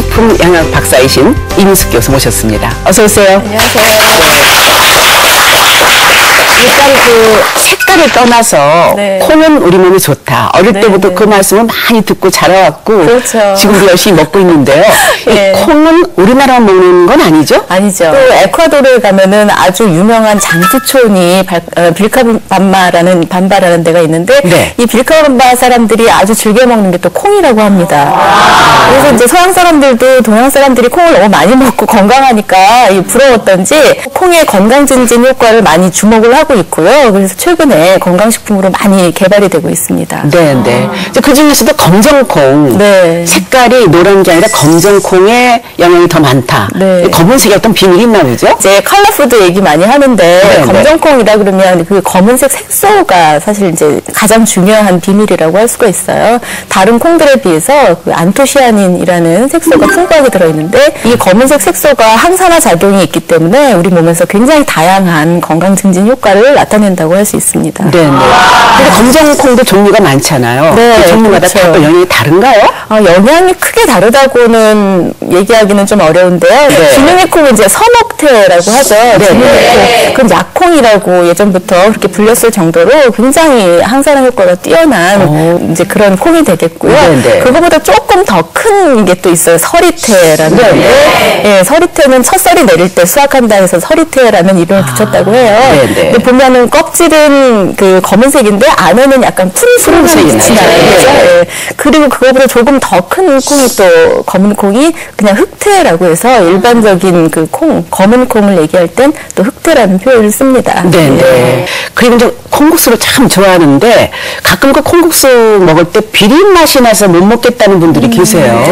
건강식품 영양 박사이신 이민숙 교수 모셨습니다. 어서 오세요. 안녕하세요. 일단 그 색깔을 떠나서 네. 콩은 우리 몸에 좋다. 어릴 네, 때부터 네. 그 말씀을 많이 듣고 자라왔고 그렇죠. 지금도 열심히 먹고 있는데요. 네. 이 콩은 우리나라만 먹는 건 아니죠? 아니죠. 또 에콰도르에 가면은 아주 유명한 장지촌이 빌카밤바라는 데가 있는데 네. 이 빌카밤바 사람들이 아주 즐겨 먹는 게 또 콩이라고 합니다. 그래서 이제 서양 사람들도 동양 사람들이 콩을 너무 많이 먹고 건강하니까 부러웠던지 콩의 건강 증진 효과를 많이 주목을 하고 있고요. 그래서 최근에 건강식품으로 많이 개발이 되고 있습니다. 네. 그 중에서도 검정콩. 네. 색깔이 노란 게 아니라 검정콩에 영양이 더 많다. 네. 검은색에 어떤 비밀이 있나 보죠? 이제 컬러푸드 얘기 많이 하는데 네, 검정콩이라 그러면 그 검은색 색소가 사실 이제 가장 중요한 비밀이라고 할 수가 있어요. 다른 콩들에 비해서 그 안토시아닌이라는 색소가 풍부하게 들어있는데 이 검은색 색소가 항산화 작용이 있기 때문에 우리 몸에서 굉장히 다양한 건강 증진 효과를 나타낸다고 할 수 있습니다. 네. 근데 검정콩도 종류가 많잖아요. 네, 그 종류마다 그렇죠. 다 또 영양이 다른가요? 영양이 크게 다르다고는 얘기하기는 좀 어려운데요. 네. 지느미콩은 이제 서먹태라고 하죠. 지느미콩. 그럼 약콩이라고 예전부터 그렇게 불렸을 정도로 굉장히 항산화 효과가 뛰어난 이제 그런 콩이 되겠고요. 네. 그거보다 조금 더 큰 게 또 있어요. 서리태라는 건데, 예, 서리태는 첫설이 내릴 때 수확한다 해서 서리태라는 이름을 붙였다고 해요. 네. 근데 보면은 껍질은 그 검은색인데 안에는 약간 푸른색이 푸른색이 나요. 나요. 그죠? 예. 그리고 그거보다 조금 더 큰 콩이 또 검은 콩이 그냥 흑태라고 해서 일반적인 그 콩, 검은 콩을 얘기할 땐 또 흑태라는 표현을 씁니다. 네. 그리고 이제 콩국수를 참 좋아하는데 가끔 그 콩국수 먹을 때 비린 맛이 나서 못 먹겠다는 분들이 계세요.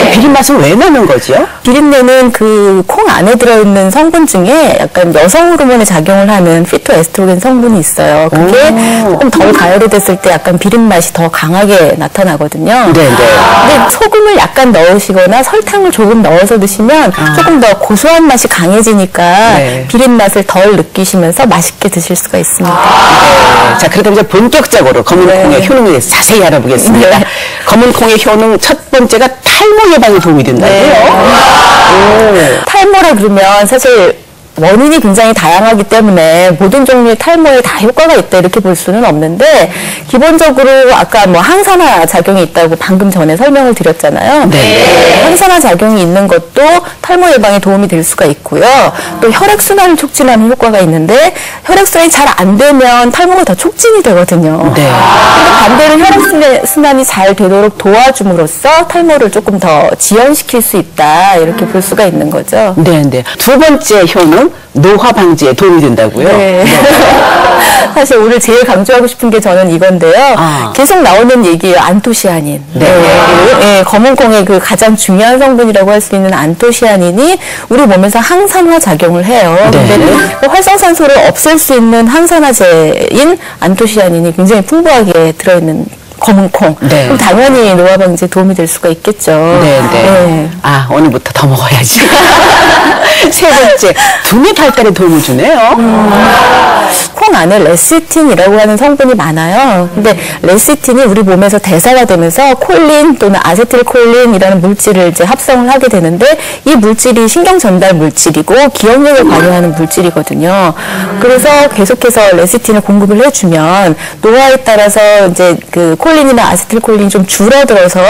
그 비린 맛은 왜 나는 거죠? 비린내는 그 콩 안에 들어있는 성분 중에 약간 여성 호르몬에 작용을 하는 피토에스트로겐 성분이 있어요. 그게 조금 덜 가열이 됐을 때 약간 비린 맛이 더 강하게 나타나거든요. 네. 근데 소금을 약간 넣으시거나 설탕을 조금 넣어서 드시면 조금 더 고소한 맛이 강해지니까 네. 비린 맛을 덜 느끼시면서 맛있게 드실 수가 있습니다. 자, 그렇다면 이제 본격적으로 검은 콩의 효능에 대해서 자세히 알아보겠습니다. 네. 검은 콩의 효능 첫 번째가 탈모 예방에 도움이 된다고요? 탈모라 그러면 사실 원인이 굉장히 다양하기 때문에 모든 종류의 탈모에 다 효과가 있다 이렇게 볼 수는 없는데 기본적으로 아까 뭐 항산화 작용이 있다고 방금 전에 설명을 드렸잖아요. 항산화 작용이 있는 것도 탈모 예방에 도움이 될 수가 있고요. 또 혈액순환을 촉진하는 효과가 있는데 혈액순환이 잘 안 되면 탈모가 더 촉진이 되거든요. 네. 근데 반대로 혈액순환이 잘 되도록 도와줌으로써 탈모를 조금 더 지연시킬 수 있다 이렇게 볼 수가 있는 거죠. 네. 두 번째 효능, 노화 방지에 도움이 된다고요? 네. 사실 오늘 제일 강조하고 싶은 게 저는 이건데요. 계속 나오는 얘기예요. 안토시아닌. 네. 검은 콩의 그 가장 중요한 성분이라고 할 수 있는 안토시아닌이 우리 몸에서 항산화 작용을 해요. 근데 그 활성산소를 없앨 수 있는 항산화제인 안토시아닌이 굉장히 풍부하게 들어있는 검은 콩. 그럼 당연히 노화 방지에 도움이 될 수가 있겠죠. 네. 아, 오늘부터 더 먹어야지. 세 번째, 두뇌 발달에 도움을 주네요. 콩 안에 레시틴이라고 하는 성분이 많아요. 근데 레시틴이 우리 몸에서 대사가 되면서 콜린 또는 아세틸콜린이라는 물질을 이제 합성을 하게 되는데 이 물질이 신경 전달 물질이고 기억력을 발휘하는 물질이거든요. 그래서 계속해서 레시틴을 공급을 해주면 노화에 따라서 이제 그 콜린이나 아세틸콜린이 좀 줄어들어서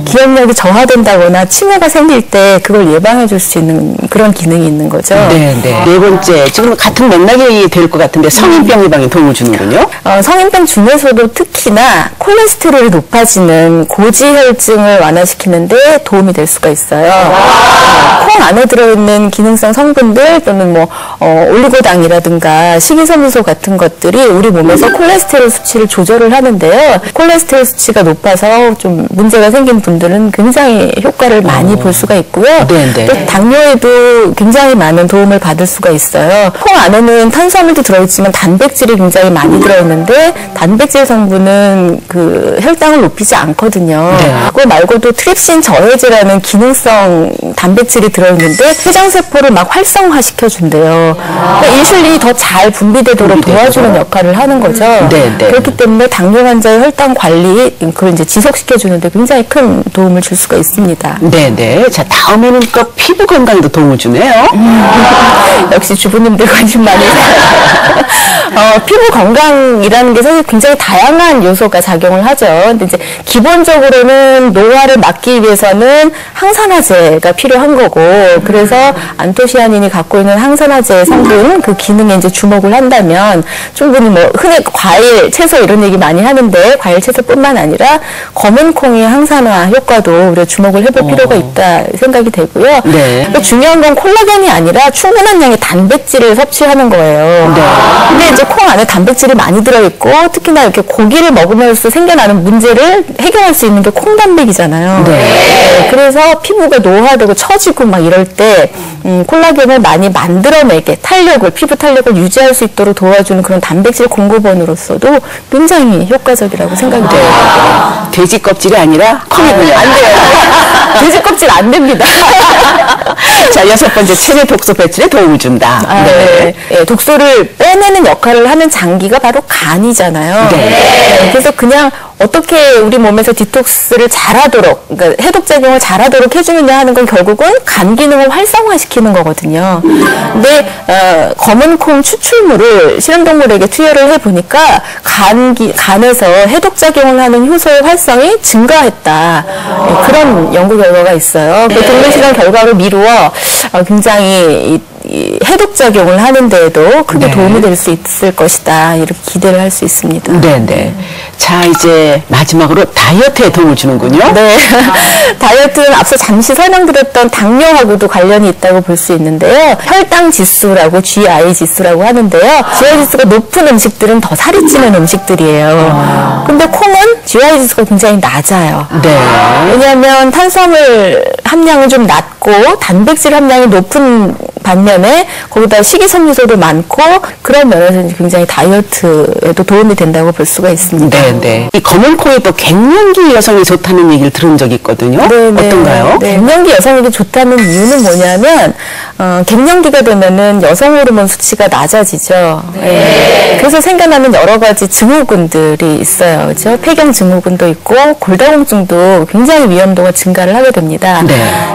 기억력이 저하된다거나 치매가 생길 때 그걸 예방해 줄 수 있는 그런 기능이 있는 거죠. 네 번째, 지금 같은 맥락이 될 것 같은데 성인병 예방에 도움을 주는군요. 성인병 중에서도 특히나 콜레스테롤이 높아지는 고지혈증을 완화시키는데 도움이 될 수가 있어요. 콩 안에 들어있는 기능성 성분들 또는 뭐 올리고당이라든가 식이섬유소 같은 것들이 우리 몸에서 콜레스테롤 수치를 조절을 하는데요. 콜레스테롤 수치가 높아서 좀 문제가 생긴 분들은 굉장히 효과를 많이 볼 수가 있고요. 또 당뇨에도 굉장히 많은 도움을 받을 수가 있어요. 콩 안에는 탄수화물도 들어있지만 단백질이 굉장히 많이 들어있는데 단백질 성분은 그 혈당을 높이지 않거든요. 그거 말고도 트립신 저해제라는 기능성 단백질이 들어있는데 췌장세포를 막 활성화시켜 준대요. 그러니까 인슐린이 더 잘 분비되도록 도와주는 역할을 하는 거죠. 그렇기 때문에 당뇨 환자의 혈당 관리 그걸 이제 지속시켜 주는데 굉장히 큰 도움을 줄 수가 있습니다. 네네. 자, 다음에는 또 피부 건강에도 도움을 주네요. 역시 주부님들 관심 많으세요. 피부 건강이라는 게 사실 굉장히 다양한 요소가 작용을 하죠. 근데 이제 기본적으로는 노화를 막기 위해서는 항산화제가 필요한 거고, 그래서 안토시아닌이 갖고 있는 항산화제 성분 그 기능에 이제 주목을 한다면 충분히 뭐 흔히 과일, 채소 이런 얘기 많이 하는데 과일, 채소뿐만 아니라 검은 콩의 항산화 효과도 우리가 주목을 해볼 필요가 있다 생각이 되고요. 그러니까 중요한 건 콜라겐이 아니라 충분한 양의 단백질을 섭취하는 거예요. 근데 이제 콩 안에 단백질이 많이 들어있고 특히나 이렇게 고기를 먹으면서 생겨나는 문제를 해결할 수 있는 게 콩단백이잖아요. 그래서 피부가 노화되고 처지고 막 이럴 때 콜라겐을 많이 만들어내게 피부 탄력을 유지할 수 있도록 도와주는 그런 단백질 공급원으로서도 굉장히 효과적이라고 생각이 돼요. 돼지 껍질이 아니라 콩이군요. 안 돼요. 돼지 껍질 안 됩니다. 자, 6번째 체내 독소 배출에 도움을 준다. 독소를 빼내는 역할을 하는 장기가 바로 간이잖아요. 그래서 그냥 어떻게 우리 몸에서 디톡스를 잘하도록, 그러니까 해독작용을 잘하도록 해주느냐 하는 건 결국은 간 기능을 활성화시키는 거거든요. 근데 검은 콩 추출물을 실험동물에게 투여를 해보니까 간에서 해독작용을 하는 효소의 활성이 증가했다. 그런 연구 결과가 있어요. 그 동물실험 결과를 미루어 굉장히 이 해독작용을 하는 데에도 크게 도움이 될 수 있을 것이다. 이렇게 기대를 할 수 있습니다. 자, 이제 마지막으로 다이어트에 도움을 주는군요. 다이어트는 앞서 잠시 설명드렸던 당뇨하고도 관련이 있다고 볼 수 있는데요. 혈당 지수라고 GI 지수라고 하는데요. GI 지수가 높은 음식들은 더 살이 찌는 음식들이에요. 근데 콩은 GI 지수가 굉장히 낮아요. 왜냐하면 탄수화물 함량은 좀 낮고 단백질 함량이 높은 반면에 거기다 식이섬유소도 많고 그런 면에서 굉장히 다이어트에도 도움이 된다고 볼 수가 있습니다. 이 검은 콩이 또 갱년기 여성이 좋다는 얘기를 들은 적이 있거든요. 어떤가요? 갱년기 여성에게 좋다는 이유는 뭐냐면 갱년기가 되면은 여성 호르몬 수치가 낮아지죠. 그래서 생겨나는 여러 가지 증후군들이 있어요. 그렇죠? 폐경 증후군도 있고 골다공증도 굉장히 위험도가 증가를 하게 됩니다.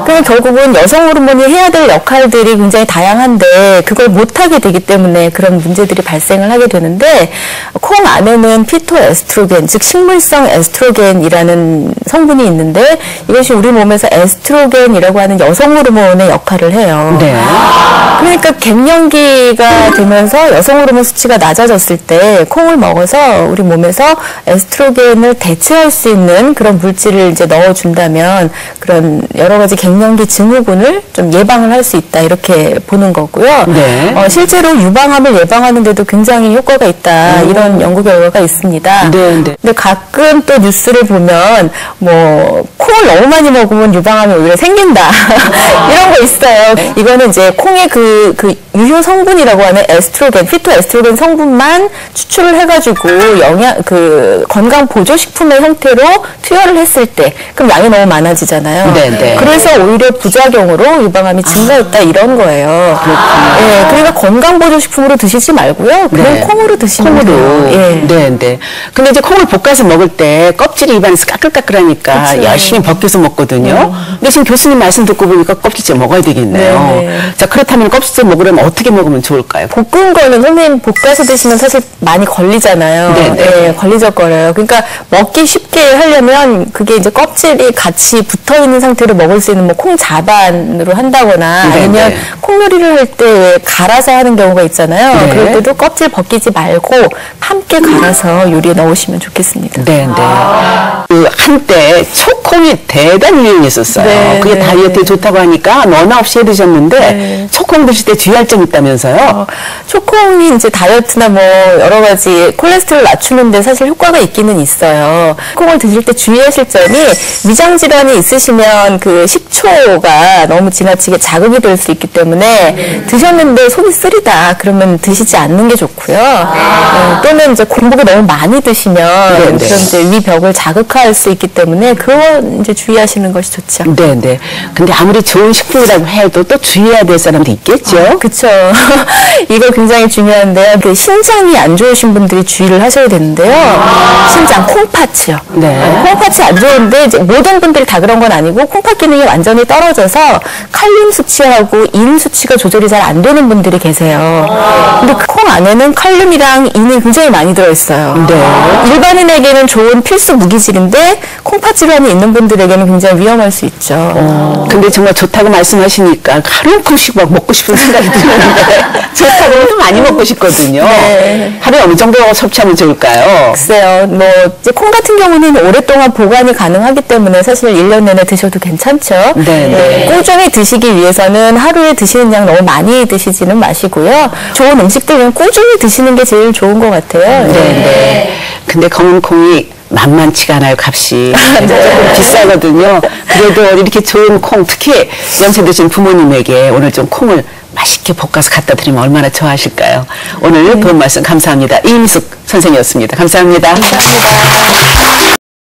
그러면 결국은 여성 호르몬이 해야 될 역할들이 굉장히 다양한데 그걸 못하게 되기 때문에 그런 문제들이 발생을 하게 되는데 콩 안에는 피토에스트로겐, 즉 식물성 에스트로겐이라는 성분이 있는데 이것이 우리 몸에서 에스트로겐이라고 하는 여성 호르몬의 역할을 해요. 그러니까 갱년기가 되면서 여성 호르몬 수치가 낮아졌을 때 콩을 먹어서 우리 몸에서 에스트로겐을 대체할 수 있는 그런 물질을 이제 넣어준다면 그런 여러 가지 갱년기 증후군을 좀 예방을 할 수 있다 이렇게 보는 거고요. 실제로 유방암을 예방하는 데도 굉장히 효과가 있다 이런 연구 결과가 있습니다. 근데 가끔 또 뉴스를 보면 뭐 콩을 너무 많이 먹으면 유방암이 오히려 생긴다 이런 거 있어요. 이거는 이제 콩의 그 유효 성분이라고 하는 에스트로겐, 피토에스트로겐 성분만 추출을 해가지고 건강 보조식품의 형태로 투여를 했을 때 그럼 양이 너무 많아지잖아요. 그래서 오히려 부작용으로 유방암이 증가했다 이런 거예요. 그러니까 건강 보조식품으로 드시지 말고요. 그냥 콩으로 드시면 돼요. 근데 이제 콩을 볶아서 먹을 때 껍질이 입안에서 까끌까끌하니까 열심히 벗겨서 먹거든요. 근데 지금 교수님 말씀 듣고 보니까 껍질째 먹어야 되겠네요. 자, 그렇다면 껍질째 먹으려면 어떻게 먹으면 좋을까요? 볶은 거는 선생님 볶아서 드시면 사실 많이 걸리잖아요. 걸리적거려요. 그러니까 먹기 쉽게 하려면 그게 이제 껍질이 같이 붙어 있는 상태로 먹을 수 있는 뭐 콩 자반으로 한다거나 아니면 콩 요리를 할 때 갈아서 하는 경우가 있잖아요. 그럴 때도 껍질 벗기지 말고 함께 갈아서 요리에 넣으시면 좋겠습니다. 그 한때 초콩이 대단히 유행했었어요. 들었어요. 네, 그게 네. 다이어트에 좋다고 하니까 너나 없이 해 드셨는데 네. 초콩 드실 때 주의할 점 있다면서요? 초콩이 이제 다이어트나 뭐 여러 가지 콜레스테롤 낮추는데 사실 효과가 있기는 있어요. 콩을 드실 때 주의하실 점이 위장 질환이 있으시면 그 식초가 너무 지나치게 자극이 될 수 있기 때문에 드셨는데 속이 쓰리다 그러면 드시지 않는 게 좋고요. 또는 이제 공복에 너무 많이 드시면 네, 네. 그런 이제 위벽을 자극할 수 있기 때문에 그거 이제 주의하시는 것이 좋죠. 네네. 근데 아무리 좋은 식품이라고 해도 또 주의해야 될 사람도 있겠죠? 그렇죠. 이거 굉장히 중요한데요. 그 신장이 안 좋으신 분들이 주의를 하셔야 되는데요. 신장, 콩팥이요. 네. 콩팥이 안 좋은데 이제 모든 분들이 다 그런 건 아니고 콩팥 기능이 완전히 떨어져서 칼륨 수치하고 인 수치가 조절이 잘 안 되는 분들이 계세요. 근데 그 콩 안에는 칼륨이랑 인이 굉장히 많이 들어있어요. 네. 일반인에게는 좋은 필수 무기질인데 콩팥 질환이 있는 분들에게는 굉장히 위험할 수 있죠. 근데 정말 좋다고 말씀하시니까 하루에 한 컵씩 막 먹고 싶은 생각이 드는데 좋다고 하면 많이 먹고 싶거든요. 네. 하루에 어느 정도 섭취하면 좋을까요? 글쎄요, 뭐, 이제 콩 같은 경우는 오랫동안 보관이 가능하기 때문에 사실 1년 내내 드셔도 괜찮죠. 네. 꾸준히 드시기 위해서는 하루에 드시는 양 너무 많이 드시지는 마시고요. 좋은 음식들은 꾸준히 드시는 게 제일 좋은 것 같아요. 네. 근데 검은 콩이 만만치가 않아요, 값이. 조금 비싸거든요. 그래도 이렇게 좋은 콩, 특히 연세 드신 부모님에게 오늘 좀 콩을 맛있게 볶아서 갖다 드리면 얼마나 좋아하실까요? 오늘 도움 말씀 감사합니다. 이임숙 선생님이었습니다. 감사합니다. 감사합니다.